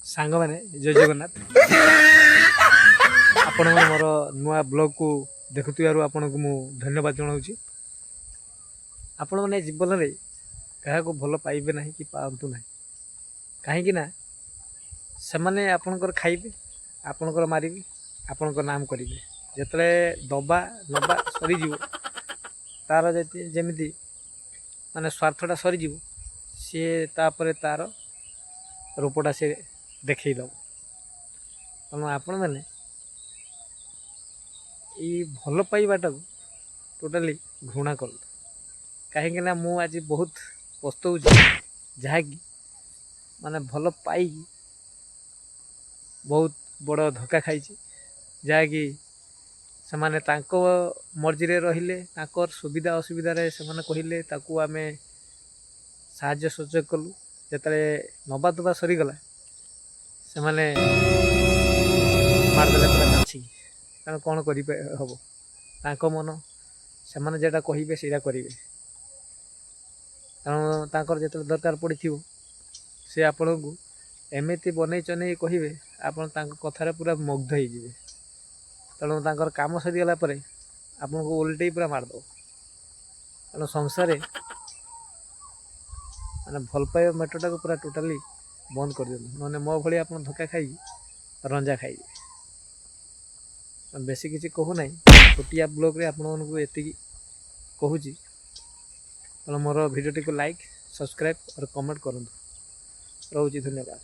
सांग मैंने जय जगन्नाथ आपण मोर नुआ ब्लॉग को देखुवर आपन को मु धन्यवाद जनाऊँ। आपण मैंने जीवन में क्या भल पाइबे ना कि पातु ना कहीं से मैंने आपणकर खाइबे आपणकर मारिबे आपणकर नाम करेंगे जिते दबा नबा सरीज तार जमी माने स्वार्थटा सरीज सी तापर तार रूपटा से देखद तेणु आपण मैंने ये भल पाइबाटा टोटाली घृणा कर कहीं आज बहुत पस्तौच जहाँकि माने भल पाई बहुत बड़ धक्का खाई जहाँकि से माने तांको मर्जी रे रहिले तांकर सुविधा असुविधा रे से माने कहिले ताकू आमे साहाय्य सहयोग कलु जेतले नबा दबा सरीगला से माने मारदेले पूरा नाची कारण कौन करि हबो तांको मन से माने जेटा कहिबे सेटा करिवे कारण तांकर जेतले दरकार पड़िथिबो से आपण को एमती बनई चने कहे आपण कथार पूरा मुग्ध हो जाए तेणु तांकर काम सरीगला आपन को ओल्टे पूरा मारद तेणु संसार मैंने भल पाइबा मेटरटा को पूरा टोटाली बंद कर दिखाँ मैंने मो भाई आप धक्का खाई रंजा खाइबे बेसी किसी कहूना छोटिया ब्लॉग रे आपण को एति कहूँ तेणु मोर भिडियोटी को लाइक सब्सक्राइब और कमेंट करूँ रोची धन्यवाद।